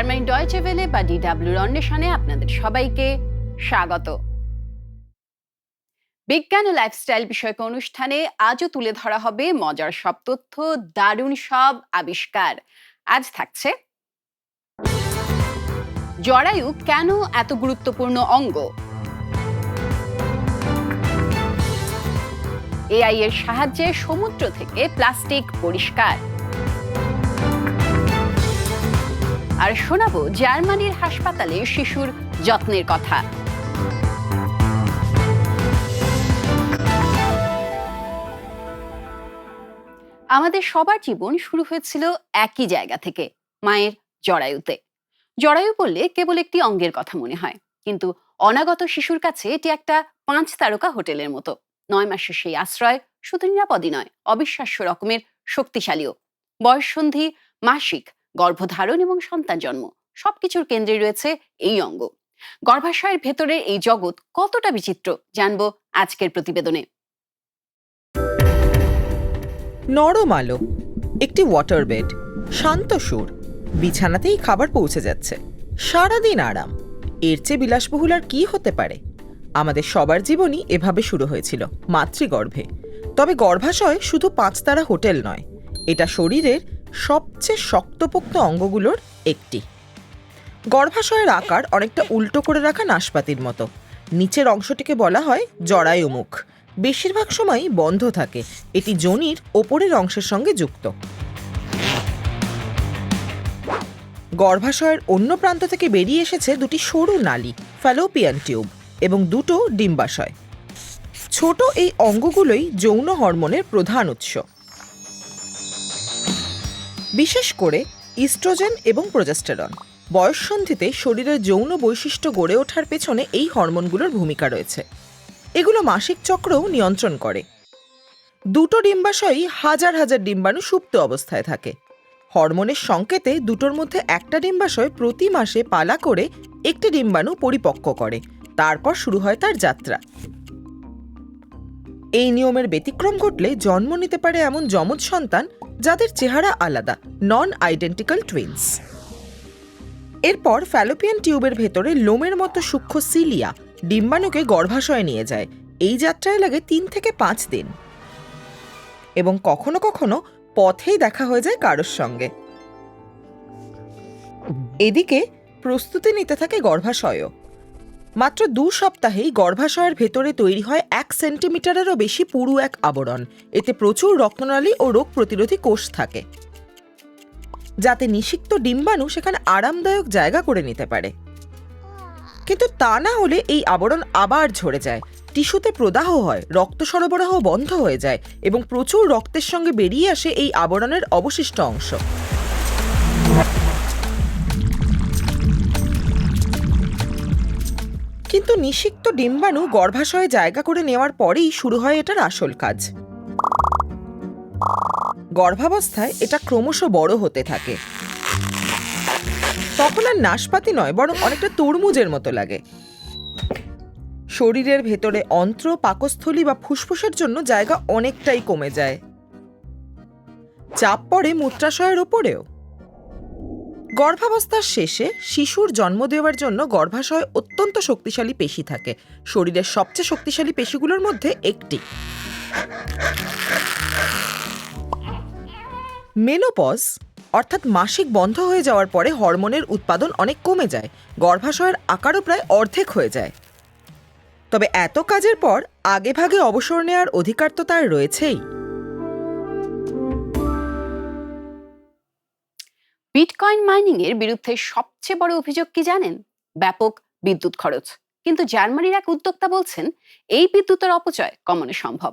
Germany Deutsche Welle বা ডিডব্লিউর অন্বেষণে আপনাদের সবাইকে স্বাগত। বিজ্ঞান ও লাইফস্টাইল বিষয়ক অনুষ্ঠানে আজও তুলে ধরা হবে মজার সব তথ্য, দারুণ সব আবিষ্কার। আজ থাকছে জরায়ু কেন এত গুরুত্বপূর্ণ অঙ্গ, এআই এর সাহায্যে সমুদ্র থেকে প্লাস্টিক পরিষ্কার, আর শোনাবো জার্মানির হাসপাতালে শিশুর যত্নের কথা। আমাদের সবার জীবন শুরু হয়েছিল একই জায়গা থেকে, মায়ের জরায়ুতে। জরায়ু বললে কেবল একটি অঙ্গের কথা মনে হয়, কিন্তু অনাগত শিশুর কাছে এটি একটা 5 তারকা হোটেলের মতো। 9 মাসের সেই আশ্রয় শুধু নিরাপদই নয়, অবিশ্বাস্য রকমের শক্তিশালীও। বয়ঃসন্ধি, মাসিক, গর্ভধারণ এবং সন্তান জন্ম সবকিছুর কেন্দ্রে রয়েছে এই অঙ্গ। গর্ভাশয়ের ভেতরের এই জগৎ কতটা বিচিত্র জানবো আজকের প্রতিবেদনে। নরম আলো, একটি ওয়াটার বেড, শান্ত সুর, বিছানাতেই খাবার পৌঁছে যাচ্ছে, সারাদিন আরাম। এর চেয়ে বিলাসবহুল আর কি হতে পারে? আমাদের সবার জীবনই এভাবে শুরু হয়েছিল, মাতৃগর্ভে। তবে গর্ভাশয় শুধু 5 তারা হোটেল নয়, এটা শরীরের সবচেয়ে শক্তপোক্ত অঙ্গগুলোর একটি। গর্ভাশয়ের আকার অনেকটা উল্টো করে রাখা নাশপাতির মতো। নিচের অংশটিকে বলা হয় জরায়ুমুখ। বেশিরভাগ সময়ই বন্ধ থাকে, এটি যোনির ওপরের অংশের সঙ্গে যুক্ত। গর্ভাশয়ের অন্য প্রান্ত থেকে বেরিয়ে এসেছে দুটি সরু নালী, ফ্যালোপিয়ান টিউব, এবং দুটো ডিম্বাশয়। ছোট এই অঙ্গগুলোই যৌন হরমোনের প্রধান উৎস, বিশেষ করে ইস্ট্রোজেন এবং প্রোজেস্টেরন। বয়ঃসন্ধিতে শরীরের যৌন বৈশিষ্ট্য গড়ে ওঠার পেছনে এই হরমোনগুলোর ভূমিকা রয়েছে। এগুলো মাসিক চক্রও নিয়ন্ত্রণ করে। দুটো ডিম্বাশয়ই হাজার হাজার ডিম্বাণু সুপ্ত অবস্থায় থাকে। হরমোনের সংকেতে দুটোর মধ্যে একটা ডিম্বাশয় প্রতি মাসে পালা করে একটি ডিম্বাণু পরিপক্ক করে, তারপর শুরু হয় তার যাত্রা। এই নিয়মের ব্যতিক্রম ঘটলে জন্ম নিতে পারে এমন যমজ সন্তান যাদের চেহারা আলাদা, নন আইডেন্টিক্যাল টুইনস। এরপর ফ্যালোপিয়ান টিউবের ভেতরে লোমের মতো সূক্ষ্ম সিলিয়া ডিম্বাণুকে গর্ভাশয়ে নিয়ে যায়। এই যাত্রায় লাগে 3 থেকে 5 দিন, এবং কখনো কখনো পথেই দেখা হয়ে যায় কারোর সঙ্গে। এদিকে প্রস্তুতি নিতে থাকে গর্ভাশয়ও। মাত্র 2 সপ্তাহেই গর্ভাশয়ের ভেতরে তৈরি হয় 1 সেন্টিমিটারেরও বেশি পুরু এক আবরণ। এতে প্রচুর রক্তনালী ও রোগ প্রতিরোধী কোষ থাকে, যাতে নিষিক্ত ডিম্বাণু সেখানে আরামদায়ক জায়গা করে নিতে পারে। কিন্তু তা না হলে এই আবরণ আবার ঝরে যায়, টিস্যুতে প্রদাহ হয়, রক্ত সরবরাহ বন্ধ হয়ে যায়, এবং প্রচুর রক্তের সঙ্গে বেরিয়ে আসে এই আবরণের অবশিষ্ট অংশ। কিন্তু নিষিক্ত ডিম্বাণু গর্ভাশয়ে জায়গা করে নেওয়ার পরেই শুরু হয় এটার আসল কাজ। গর্ভাবস্থায় এটা ক্রমশ বড় হতে থাকে। তখন আর নাশপাতি নয়, বরং অনেকটা তরমুজের মতো লাগে। শরীরের ভেতরে অন্ত্র, পাকস্থলী বা ফুসফুসের জন্য জায়গা অনেকটাই কমে যায়। চাপ পড়ে মূত্রাশয়ের ওপরেও। গর্ভাবস্থার শেষে শিশুর জন্ম দেওয়ার জন্য গর্ভাশয়ে অত্যন্ত শক্তিশালী পেশি থাকে, শরীরের সবচেয়ে শক্তিশালী পেশিগুলোর মধ্যে একটি। মেনোপজ অর্থাৎ মাসিক বন্ধ হয়ে যাওয়ার পরে হরমোনের উৎপাদন অনেক কমে যায়, গর্ভাশয়ের আকারও প্রায় অর্ধেক হয়ে যায়। তবে এত কাজের পর আগেভাগে অবসর নেওয়ার অধিকার তো তার রয়েছেই। বিটকয়েন মাইনিং এর বিরুদ্ধে সবচেয়ে বড় অভিযোগ কি জানেন? ব্যাপক বিদ্যুৎ খরচ। কিন্তু জার্মানির এক উদ্যোক্তা বলছেন এই বিদ্যুতের অপচয় কমানো সম্ভব।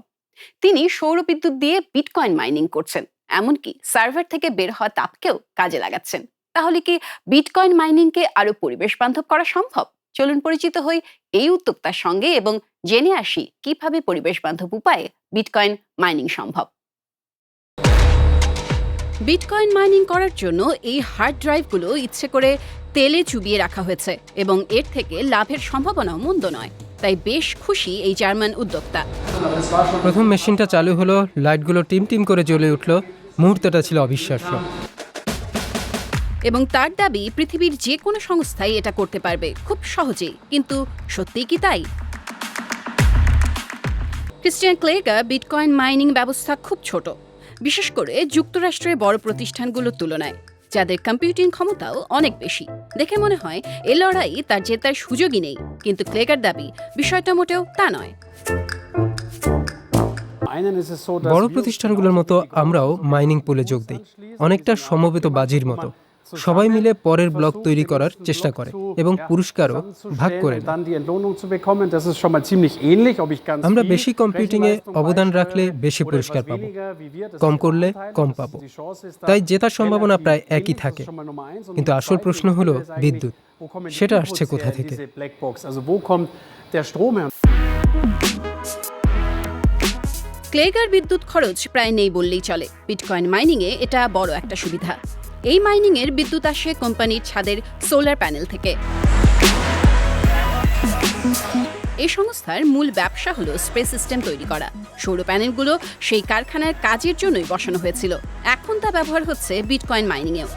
তিনি সৌর বিদ্যুৎ দিয়ে বিটকয়েন মাইনিং করছেন, এমনকি সার্ভার থেকে বের হওয়া তাপকেও কাজে লাগাচ্ছেন। তাহলে কি বিটকয়েন মাইনিংকে আরো পরিবেশ বান্ধব করা সম্ভব? চলুন পরিচিত হই এই উদ্যোক্তার সঙ্গে এবং জেনে আসি কিভাবে পরিবেশ বান্ধব উপায়ে বিটকয়েন মাইনিং সম্ভব। বিটকয়েন মাইনিং করার জন্য এই হার্ড ড্রাইভগুলো ইচ্ছে করে তেলে চুবিয়ে রাখা হয়েছে এবং এর থেকে লাভের সম্ভাবনাও মন্দ নয়। তাই বেশ খুশি এই জার্মান উদ্যোক্তা। প্রথম মেশিনটা চালু হলো, লাইটগুলো টিম টিম করে জ্বলে উঠলো। মুহূর্তটা ছিল অবিশ্বাস্য। এবং তার দাবি পৃথিবীর যে কোনো সংস্থাই এটা করতে পারবে খুব সহজেই। কিন্তু সত্যিই কি তাই? ক্রিস্টিয়ান ক্লেগার বিটকয়েন মাইনিং ব্যবস্থা খুব ছোট, বিশেষ করে যুক্তরাষ্ট্রের বড় প্রতিষ্ঠানগুলোর তুলনায়, যাদের কম্পিউটিং ক্ষমতাও অনেক বেশি। দেখে মনে হয় এ লড়াই তার জেতার সুযোগই নেই, কিন্তু ক্লেগার দাবি বিষয়টা মোটেও তা নয়। বড় প্রতিষ্ঠানগুলোর মতো আমরাও মাইনিং পুলে যোগ দিই, অনেকটা সমবেত বাজির মতো। সবাই মিলে পরের ব্লক তৈরি করার চেষ্টা করে এবং পুরস্কারও ভাগ করে নেয়। আমরা বেশি কম্পিউটিংয়ে অবদান রাখলে বেশি পুরস্কার পাবো, কম করলে কম পাবো। তাই জেতার সম্ভাবনা প্রায় একই থাকে। কিন্তু আসল প্রশ্ন হলো বিদ্যুৎ, সেটা আসছে কোথা থেকে? ক্লেগার বিদ্যুৎ খরচ প্রায় নেই বললেই চলে। বিটকয়েন মাইনিংয়ে এটা বড় একটা সুবিধা। এই মাইনিংয়ের বিদ্যুৎ আসে কোম্পানির ছাদের সোলার প্যানেল থেকে। এই সংস্থার মূল ব্যবসা হলো স্পেস সিস্টেম তৈরি করা। সৌর প্যানেলগুলো সেই কারখানার কাজের জন্যই বসানো হয়েছিল। এখন তা ব্যবহার হচ্ছে বিটকয়েন মাইনিংয়েও।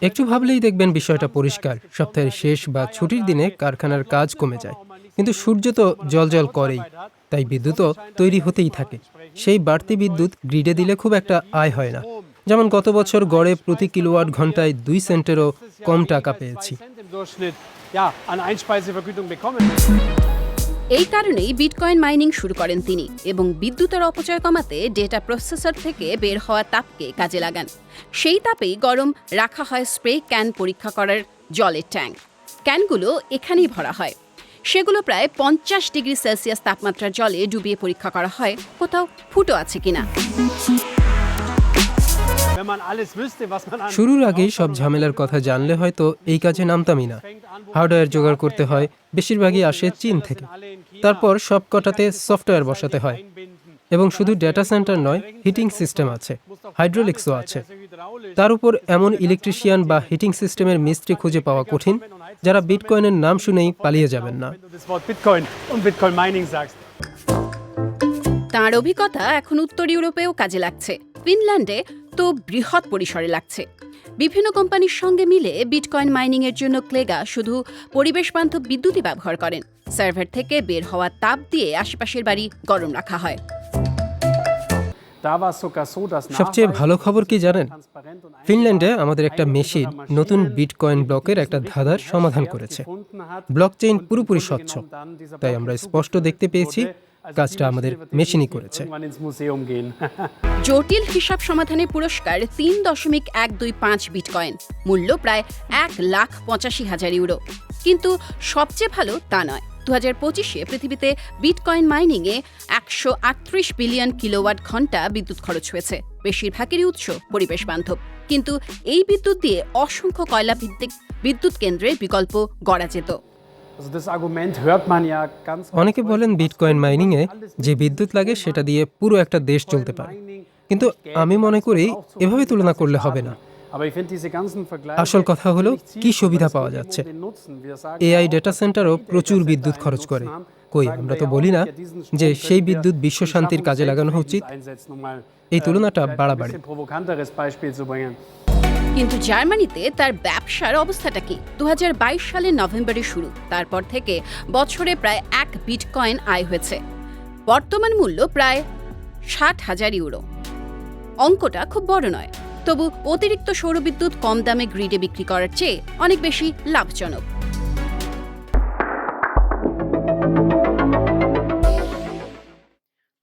একটু ভাবলেই দেখবেন বিষয়টা পরিষ্কার। সপ্তাহের শেষ বা ছুটির দিনে কারখানার কাজ কমে যায়, কিন্তু সূর্য তো জ্বলজ্বল করেই, তাই বিদ্যুৎও তৈরি হতেই থাকে। সেই বাড়তি বিদ্যুৎ গ্রিডে দিলে খুব একটা আয় হয় না। যেমন গত বছর গড়ে প্রতি কিলোওয়াট ঘন্টায় 2 সেন্টেরও কম টাকা পেয়েছি। এই কারণেই বিটকয়েন মাইনিং শুরু করেন তিনি, এবং বিদ্যুতের অপচয় কমাতে ডেটা প্রসেসর থেকে বের হওয়া তাপকে কাজে লাগান। সেই তাপেই গরম রাখা হয় স্প্রে ক্যান পরীক্ষা করার জলের ট্যাঙ্ক। ক্যানগুলো এখানেই ভরা হয়। সেগুলো প্রায় 50 ডিগ্রি সেলসিয়াস তাপমাত্রার জলে ডুবিয়ে পরীক্ষা করা হয় কোথাও ফুটো আছে কিনা। শুরুর আগেই সব ঝামেলার কথা জানলে হয়তো এই কাজে নামতামই না। হার্ডওয়্যার জোগাড় করতে হয়, বেশিরভাগই আসে চীন থেকে। তারপর সব কটাতে সফটওয়্যার বসাতে হয়। এবং শুধু ডেটা সেন্টার নয়, হিটিং সিস্টেম আছে, হাইড্রোলিক্সও আছে। তার উপর এমন ইলেকট্রিশিয়ান বা হিটিং সিস্টেমের মিস্ত্রি খুঁজে পাওয়া কঠিন, যারা বিটকয়েনের নাম শুনেই পালিয়ে যাবেন না। তাঁর অভিজ্ঞতা এখন উত্তর ইউরোপেও কাজে লাগছে। ফিনল্যান্ডে তো বৃহৎ পরিসরে লাগছে। বিভিন্ন কোম্পানির সঙ্গে মিলে বিটকয়েন মাইনিং এর জন্য ক্লেগা শুধু পরিবেশ বান্ধব বিদ্যুৎই ব্যবহার করেন। সার্ভার থেকে বের হওয়া তাপ দিয়ে আশেপাশের বাড়ি গরম রাখা হয়। সবচেয়ে ভালো খবর কি জানেন? ফিনল্যান্ডে আমাদের একটা মেশিন নতুন বিটকয়েন ব্লকের একটা ধাঁধার সমাধান করেছে। ব্লকচেইন পুরোপুরি স্বচ্ছ, তাই আমরা স্পষ্ট দেখতে পেয়েছি কাজটা আমাদের মেশিনই করেছে। জটিল হিসাব সমাধানের পুরস্কার 3.125 বিটকয়েন, মূল্য প্রায় 1,85,000 ইউরো। কিন্তু সবচেয়ে ভালো তা নয়। 2025-এ পৃথিবীতে বিটকয়েন মাইনিংয়ে 138 বিলিয়ন কিলোওয়াট ঘন্টা বিদ্যুৎ খরচ হয়েছে। বেশিরভাগেরই উৎস পরিবেশ বান্ধব, কিন্তু এই বিদ্যুৎ দিয়ে অসংখ্য কয়লা ভিত্তিক বিদ্যুৎ কেন্দ্রের বিকল্প গড়া যেত। অনেকে বলেন বিটকয়েন মাইনিংয়ে যে বিদ্যুৎ লাগে সেটা দিয়ে পুরো একটা দেশ চলতে পারে, কিন্তু আমি মনে করি এভাবে তুলনা করলে হবে না। আসল কথা হলো কি সুবিধা পাওয়া যাচ্ছে। এআই ডেটা সেন্টারও প্রচুর বিদ্যুৎ খরচ করে। কই, আমরা তো বলি না যে সেই বিদ্যুৎ বিশ্ব শান্তির কাজে লাগানো উচিত। এই তুলনাটা বাড়াবাড়ি। কিন্তু জার্মানিতে তার ব্যবসার অবস্থাটা কি? 2022 সালের নভেম্বরে শুরু। তারপর থেকে বছরে প্রায় 1 বিটকয়েন আয় হয়েছে। বর্তমান মূল্য প্রায় 60,000 ইউরো। অঙ্কটা খুব বড় নয়, তবু অতিরিক্ত সৌরবিদ্যুৎ কম দামে গ্রিডে বিক্রি করার চেয়ে অনেক বেশি লাভজনক।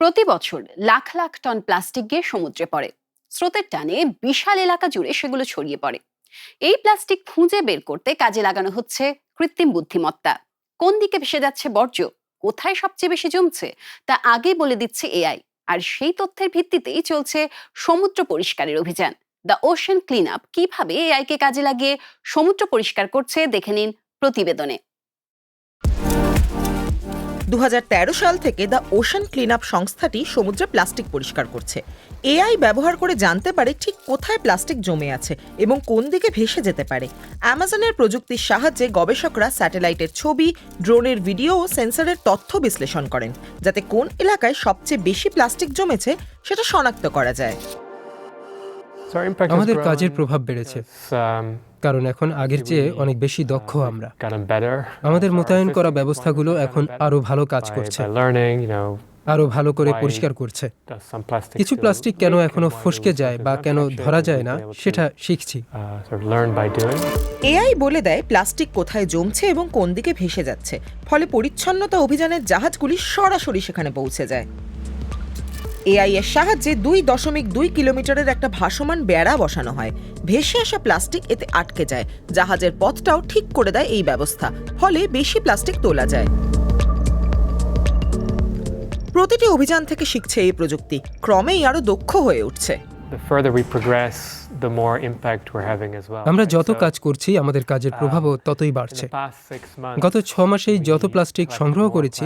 প্রতি বছর লাখ লাখ টন প্লাস্টিক গিয়ে সমুদ্রে পড়ে। স্রোতের টানে বিশাল এলাকা জুড়ে সেগুলো ছড়িয়ে পড়ে। এই প্লাস্টিক খুঁজে বের করতে কাজে লাগানো হচ্ছে কৃত্রিম বুদ্ধিমত্তা। কোন দিকে ভেসে যাচ্ছে বর্জ্য, কোথায় সবচেয়ে বেশি জমছে, তা আগেই বলে দিচ্ছে এআই। আর সেই তথ্যের ভিত্তিতেই চলছে সমুদ্র পরিষ্কারের অভিযান। দ্য ওশেন ক্লিন আপ কিভাবে এআইকে কাজে লাগিয়ে সমুদ্র পরিষ্কার করছে দেখে নিন প্রতিবেদনে। 2013 সাল থেকে দ্য ওশেন ক্লিন আপ সংস্থাটি সমুদ্রে প্লাস্টিক পরিষ্কার করছে। এআই ব্যবহার করে জানতে পারে ঠিক কোথায় প্লাস্টিক জমে আছে এবং কোন দিকে ভেসে যেতে পারে। অ্যামাজনের প্রযুক্তির সাহায্যে গবেষকরা স্যাটেলাইটের ছবি, ড্রোনের ভিডিও ও সেন্সরের তথ্য বিশ্লেষণ করেন, যাতে কোন এলাকায় সবচেয়ে বেশি প্লাস্টিক জমেছে সেটা শনাক্ত করা যায়। আমাদের কাজের প্রভাব বেড়েছে, কারণ এখন আগের চেয়ে অনেক বেশি দক্ষ আমরা। আমাদের মোতায়েন করা ব্যবস্থাগুলো এখন আরো ভালো কাজ করছে, আরো ভালো করে পরিষ্কার করছে। কিছু প্লাস্টিক কেন এখনো ফসকে যায় বা কেন ধরা যায় না সেটা শিখছি। এআই বলে দেয় প্লাস্টিক কোথায় জমছে এবং কোন দিকে ভেসে যাচ্ছে, ফলে পরিচ্ছন্নতা অভিযানের জাহাজগুলি সরাসরি সেখানে পৌঁছে যায়। এআই এর সাহায্যে 2.2 কিলোমিটারের একটা ভাসমান বেড়া বসানো হয়। ভেসে আসা প্লাস্টিক এতে আটকে যায়। জাহাজের পথটাও ঠিক করে দেয় এই ব্যবস্থা, ফলে বেশি প্লাস্টিক তোলা যায়। প্রতিটি অভিযান থেকে শিখছে এই প্রযুক্তি, ক্রমেই আরো দক্ষ হয়ে উঠছে। আমরা যত কাজ করছি আমাদের কাজের প্রভাবও ততই বাড়ছে। গত 6 মাসেই যত প্লাস্টিক সংগ্রহ করেছি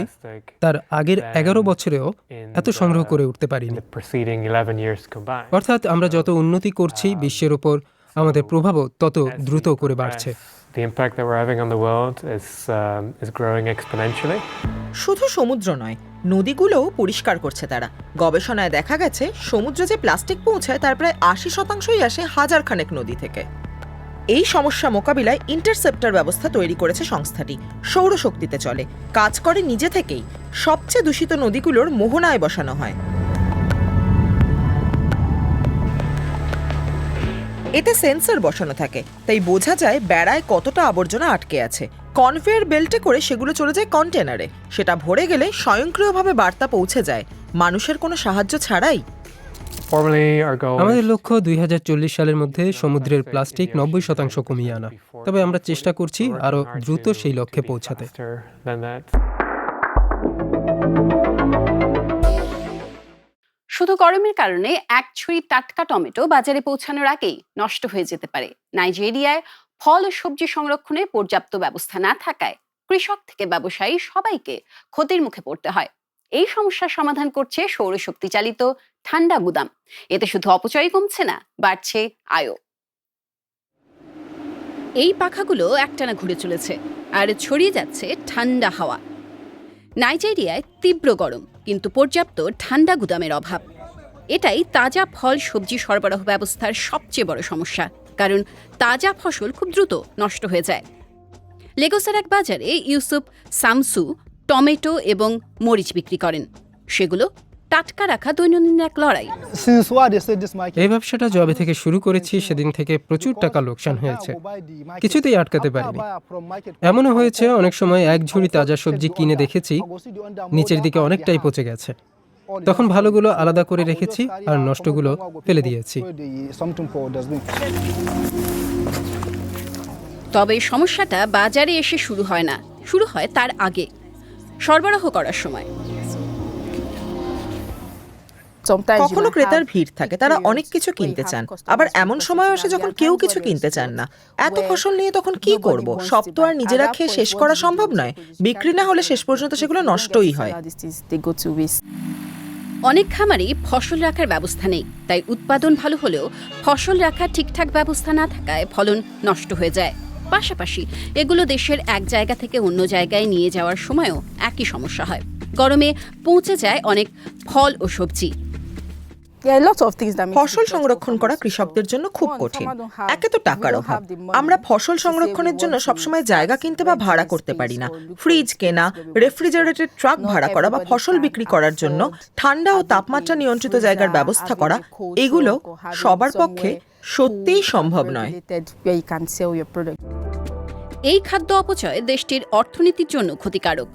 তার আগের 11 বছরেও এত সংগ্রহ করে উঠতে পারিনি। অর্থাৎ আমরা যত উন্নতি করছি বিশ্বের উপর আমাদের প্রভাবও তত দ্রুত করে বাড়ছে। শুধু সমুদ্র নয়, নদীগুলোও পরিষ্কার করছে তারা। গবেষণায় দেখা গেছে সমুদ্রে যে প্লাস্টিক পৌঁছায় তার প্রায় 80%ই আসে হাজারখানেক নদী থেকে। এই সমস্যা মোকাবিলায় ইন্টারসেপ্টর ব্যবস্থা তৈরি করেছে সংস্থাটি। সৌরশক্তিতে চলে, কাজ করে নিজে থেকেই। সবচেয়ে দূষিত নদীগুলোর মোহনায় বসানো হয়। এতে সেন্সর বসানো থাকে, তাই বোঝা যায় বেড়ায় কতটা আবর্জনা আটকে আছে। কনভেয়ার বেল্টে করে সেগুলো চলে যায় কন্টেনারে। সেটা ভরে গেলে স্বয়ংক্রিয়ভাবে বার্তা পৌঁছে যায়, মানুষের কোনো সাহায্য ছাড়াই। আমাদের লক্ষ্য 2040 সালের মধ্যে সমুদ্রের প্লাস্টিক 90% কমিয়ে আনা। তবে আমরা চেষ্টা করছি আরো দ্রুত সেই লক্ষ্যে পৌঁছাতে। শুধু গরমের কারণে এক ছুরি টাটকা টমেটো বাজারে পৌঁছানোর আগেই নষ্ট হয়ে যেতে পারে। নাইজেরিয়ায় ফল ও সবজি সংরক্ষণে পর্যাপ্ত ব্যবস্থা না থাকায় কৃষক থেকে ব্যবসায়ী সবাইকে ক্ষতির মুখে পড়তে হয়। এই সমস্যার সমাধান করছে সৌরশক্তি চালিত ঠান্ডা গুদাম। এতে শুধু অপচয় কমছে না, বাড়ছে আয়ও। এই পাখাগুলো একটানা ঘুরে চলেছে আর ছড়িয়ে যাচ্ছে ঠান্ডা হাওয়া। নাইজেরিয়ায় তীব্র গরম, কিন্তু পর্যাপ্ত ঠান্ডা গুদামের অভাব। এটাই তাজা ফল সবজি সরবরাহ ব্যবস্থার সবচেয়ে বড় সমস্যা, কারণ তাজা ফসল খুব দ্রুত নষ্ট হয়ে যায়। লেগোসের এক বাজারে ইউসুফ সামসু টমেটো এবং মরিচ বিক্রি করেন। সেগুলো টাটকা রাখা দৈনন্দিন এক লড়াই। এই ব্যবসাটা যবে থেকে শুরু করেছি সেদিন থেকে প্রচুর টাকা লোকসান হয়েছে, কিছুতেই আটকাতে পারিনি। এমনও হয়েছে অনেক সময় এক ঝুড়ি তাজা সবজি কিনে দেখেছি নিচের দিকে অনেকটাই পচে গেছে। তখন ভালোগুলো আলাদা করে রেখেছি আর নষ্টগুলো ফেলে দিয়েছি। তবে সমস্যাটা বাজারে এসে শুরু হয় না, শুরু হয় তার আগে, সরবরাহ করার সময়। কখনো ক্রেতার ভিড় থাকে, তারা অনেক কিছু কিনতে চান। আবার এমন সময় আসে যখন কেউ কিছু কিনতে চান না। এত ফসল নিয়ে তখন কি করব? সব তো আর নিজেরা খেয়ে শেষ করা সম্ভব নয়। বিক্রি না হলে শেষ পর্যন্ত সেগুলো নষ্টই হয়। অনেক খামারই ফসল রাখার ব্যবস্থা নেই, তাই উৎপাদন ভালো হলেও ফসল রাখার ঠিকঠাক ব্যবস্থা না থাকায় ফলন নষ্ট হয়ে যায়। পাশাপাশি এগুলো দেশের এক জায়গা থেকে অন্য জায়গায় নিয়ে যাওয়ার সময়ও একই সমস্যা হয়। গরমে পৌঁছে যায় অনেক ফল ও সবজি। ফসল সংরক্ষণ করা কৃষকদের জন্য খুব কঠিন। একে তো টাকার অভাব, আমরা ফসল সংরক্ষণের জন্য সবসময় জায়গা কিনতে বা ভাড়া করতে পারি না। ফ্রিজ কেনা, রেফ্রিজারেটেড ট্রাক ভাড়া করা বা ফসল বিক্রি করার জন্য ঠান্ডা ও তাপমাত্রা নিয়ন্ত্রিত জায়গার ব্যবস্থা করা, এগুলো সবার পক্ষে সত্যিই সম্ভব নয়। এই খাদ্য অপচয় দেশটির অর্থনীতির জন্য ক্ষতিকারক।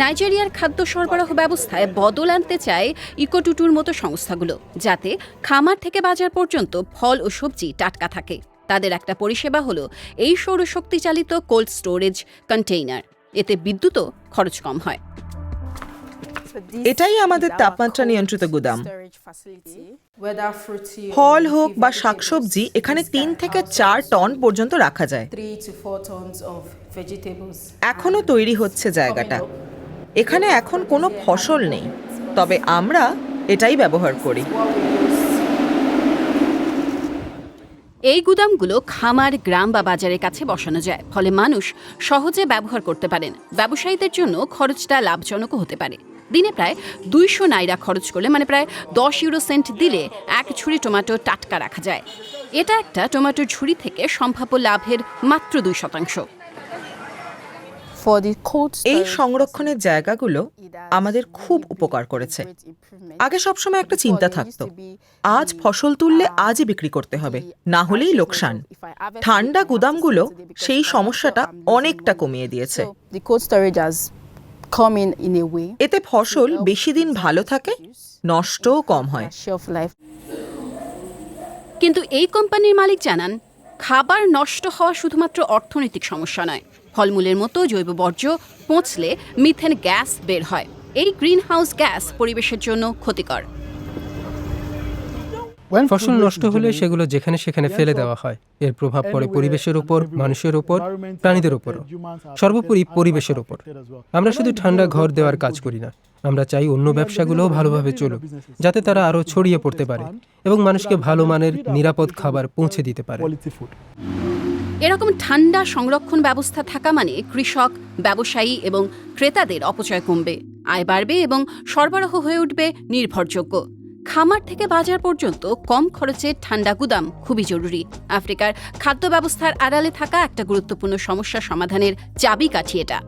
নাইজেরিয়ার খাদ্য সরবরাহ ব্যবস্থায় বদল আনতে চায় ইকোটুটুর মতো সংস্থাগুলো, যাতে খামার থেকে বাজার পর্যন্ত ফল ও সবজি টাটকা থাকে। তাদের একটা পরিষেবা হলো এই সৌরশক্তি চালিত কোল্ড স্টোরেজ কন্টেইনার। এতে বিদ্যুৎও খরচ কম হয়। এটাই আমাদের তাপমাত্রা নিয়ন্ত্রিত গুদাম। ফল হোক বা শাকসবজি এখানে 3 থেকে 4 টন পর্যন্ত রাখা যায়। এখনো তৈরি হচ্ছে জায়গাটা। এখানে এখন কোনো ফসল নেই, তবে আমরা এটাই ব্যবহার করি। এই গুদামগুলো খামার, গ্রাম বা বাজারের কাছে বসানো যায়, ফলে মানুষ সহজে ব্যবহার করতে পারেন। ব্যবসায়ীদের জন্য খরচটা লাভজনকও হতে পারে। দিনে প্রায় 200 নাইরা খরচ করলে, মানে প্রায় 10 ইউরো সেন্ট দিলে, এক ঝুড়ি টমেটো টাটকা রাখা যায়। এটা একটা টমেটোর ঝুড়ি থেকে সম্ভাব্য লাভের মাত্র 2%। এই সংরক্ষণের জায়গাগুলো আমাদের খুব উপকার করেছে। আগে সবসময় একটা চিন্তা থাকতো, আজ ফসল তুললে আজই বিক্রি করতে হবে, না হলেই লোকসান। ঠান্ডা গুদামগুলো সেই সমস্যাটা অনেকটা কমিয়ে দিয়েছে। এতে ফসল বেশি দিন ভালো থাকে, নষ্টও কম হয়। কিন্তু এই কোম্পানির মালিক জানান, খাবার নষ্ট হওয়া শুধুমাত্র অর্থনৈতিক সমস্যা নয়। ফলমূলের মতো জৈব বর্জ্য পচলে মিথেন গ্যাস বের হয়। এই গ্রিন হাউস গ্যাস পরিবেশের জন্য ক্ষতিকর। ফসল নষ্ট হলে সেগুলো যেখানে সেখানে ফেলে দেওয়া হয়। এর প্রভাব পড়ে পরিবেশের উপর, মানুষের উপর, প্রাণীদের উপরও, সর্বোপরি পরিবেশের উপর। আমরা শুধু ঠান্ডা ঘর দেওয়ার কাজ করি না, আমরা চাই অন্য ব্যবসাগুলোও ভালোভাবে চলুক, যাতে তারা আরও ছড়িয়ে পড়তে পারে এবং মানুষকে ভালো মানের নিরাপদ খাবার পৌঁছে দিতে পারে। এরকম ঠান্ডা সংরক্ষণ ব্যবস্থা থাকা মানে কৃষক, ব্যবসায়ী এবং ক্রেতাদের অপচয় কমবে, আয় বাড়বে এবং সরবরাহ হয়ে উঠবে নির্ভরযোগ্য। খামার থেকে বাজার পর্যন্ত কম খরচে ঠান্ডা গুদাম খুবই জরুরি। আফ্রিকার খাদ্য ব্যবস্থার আড়ালে থাকা একটা গুরুত্বপূর্ণ সমস্যা সমাধানের চাবিকাঠি এটা।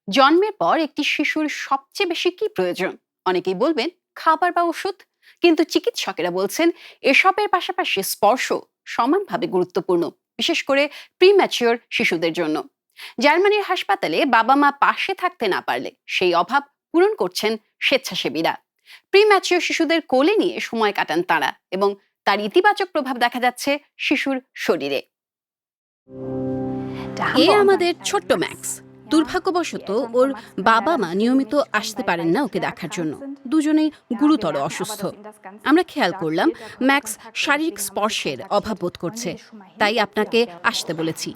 জন্মের পর একটি শিশুর সবচেয়ে বেশি কি প্রয়োজন? অনেকেই বলবেন খাবার বা ওষুধ, কিন্তু চিকিৎসকেরা বলছেন এসবের পাশাপাশি স্পর্শ সমানভাবে গুরুত্বপূর্ণ, বিশেষ করে প্রিম্যাচিওর শিশুদের জন্য। জার্মানির হাসপাতালে বাবা মা পাশে থাকতে না পারলে সেই অভাব পূরণ করছেন স্বেচ্ছাসেবীরা। প্রিম্যাচিওর শিশুদের কোলে নিয়ে সময় কাটান তারা, এবং তার ইতিবাচক প্রভাব দেখা যাচ্ছে শিশুর শরীরে। এ আমাদের ছোট্ট ম্যাক্স। দুর্ভাগ্যবশত ওর বাবা মা নিয়মিত আসতে পারেন না ওকে দেখার জন্য। দুজনেই গুরুতর অসুস্থ। আমরা খেয়াল করলাম ম্যাক্স শারীরিক স্পর্শের অভাব বোধ করছে, তাই আপনাকে আসতে বলেছি।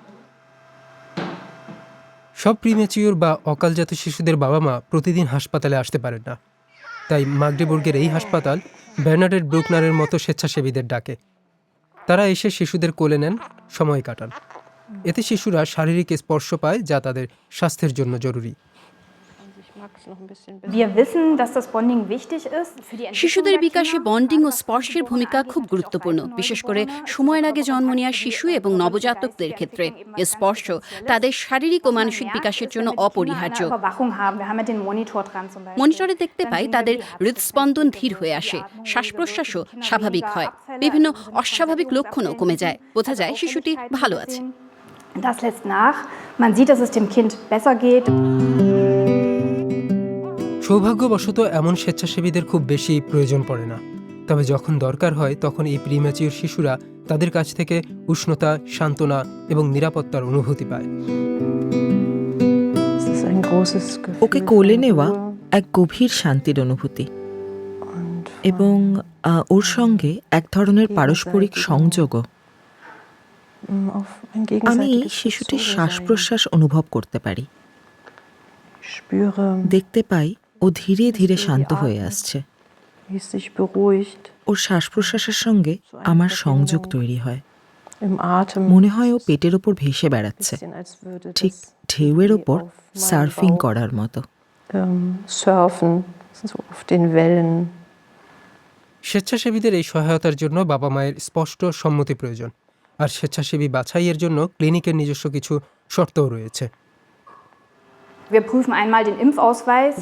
সব প্রিম্যাচিওর বা অকালজাত শিশুদের বাবা মা প্রতিদিন হাসপাতালে আসতে পারেন না, তাই মাগডেবুর্গের এই হাসপাতাল বার্নার্ডেট ব্রুকনারের মতো স্বেচ্ছাসেবীদের ডাকে। তারা এসে শিশুদের কোলে নেন, সময় কাটান। এতে শিশুরা শারীরিক স্পর্শ পায়, যা তাদের স্বাস্থ্যের জন্য জরুরি। শিশুদের বিকাশে বন্ডিং ও স্পর্শের ভূমিকা খুব গুরুত্বপূর্ণ, বিশেষ করে সময়ের আগে জন্ম নেওয়া শিশু এবং নবজাতকদের ক্ষেত্রে। এ স্পর্শ তাদের শারীরিক ও মানসিক বিকাশের জন্য অপরিহার্য। মনিটরে দেখতে পাই তাদের হৃদস্পন্দন ধীর হয়ে আসে, শ্বাস প্রশ্বাসও স্বাভাবিক হয়, বিভিন্ন অস্বাভাবিক লক্ষণও কমে যায়। বোঝা যায় শিশুটি ভালো আছে। Das lässt nach. Man sieht, dass es dem Kind besser geht. সৌভাগ্যবশত এমন স্বেচ্ছাসেবীদের খুব বেশি প্রয়োজন পড়ে না, তবে যখন দরকার হয় তখন এই প্রিম্যাচিওর শিশুরা তাদের কাছ থেকে উষ্ণতা, সান্ত্বনা এবং নিরাপত্তার অনুভূতি পায়। ওকে কোলে নেওয়া এক গভীর শান্তির অনুভূতি, এবং ওর সঙ্গে এক ধরনের পারস্পরিক সংযোগও। আমি শিশুটির শ্বাস প্রশ্বাস অনুভব করতে পারি, দেখতে পাই ও ধীরে ধীরে শান্ত হয়ে আসছে। ওর শ্বাস প্রশ্বাসের সঙ্গে আমার সংযোগ তৈরি হয়। মনে হয় ও পেটের ওপর ভেসে বেড়াচ্ছে, ঠিক ঢেউয়ের ওপর সার্ফিং করার মতো। স্বেচ্ছাসেবীদের এই সহায়তার জন্য বাবা মায়ের স্পষ্ট সম্মতি প্রয়োজন, আর স্বেচ্ছাসেবী বাছাইয়ের জন্য ক্লিনিকের নিজস্ব কিছু শর্তও রয়েছে।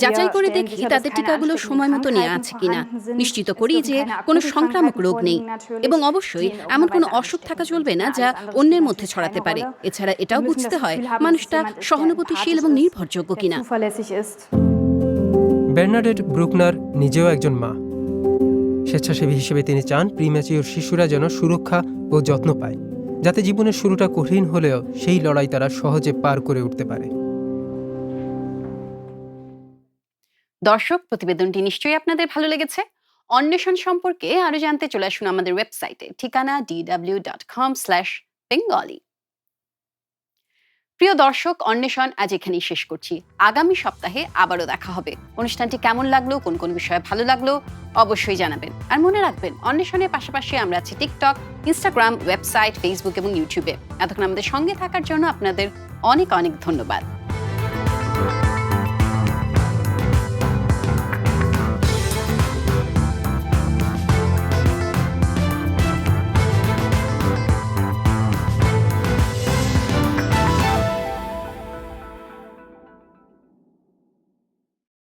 যাচাই করে দেখি তাদের টিকাগুলো সময় মতো নেওয়া আছে কিনা, নিশ্চিত করি যে কোনো সংক্রামক রোগ নেই, এবং অবশ্যই এমন কোনো অসুখ থাকা চলবে না যা অন্যের মধ্যে ছড়াতে পারে। এছাড়া এটাও বুঝতে হয় মানুষটা সহানুভূতিশীল এবং নির্ভরযোগ্য কিনা। বার্নার্ডেট ব্রুকনার নিজেও একজন মা। স্বেচ্ছাসেবী হিসেবে তিনি চান প্রিম্যাচিওর শিশুরা যেন সুরক্ষা ও যত্ন পায়, যাতে জীবনের শুরুটা কঠিন হলেও সেই লড়াই তারা সহজে পার করে উঠতে পারে। দর্শক, প্রতিবেদনটি নিশ্চয়ই আপনাদের ভালো লেগেছে। অন্বেষণ সম্পর্কে আরো জানতে চলে আসুন আমাদের ওয়েবসাইটে, ঠিকানা dw.com/bengali। প্রিয় দর্শক, অন্বেষণ আজ এখানেই শেষ করছি। আগামী সপ্তাহে আবারও দেখা হবে। অনুষ্ঠানটি কেমন লাগলো, কোন কোন বিষয়ে ভালো লাগলো অবশ্যই জানাবেন। আর মনে রাখবেন, অন্বেষণের পাশাপাশি আমরা আছি টিকটক, ইনস্টাগ্রাম, ওয়েবসাইট, ফেসবুক এবং ইউটিউবে। এতক্ষণ আমাদের সঙ্গে থাকার জন্য আপনাদের অনেক অনেক ধন্যবাদ।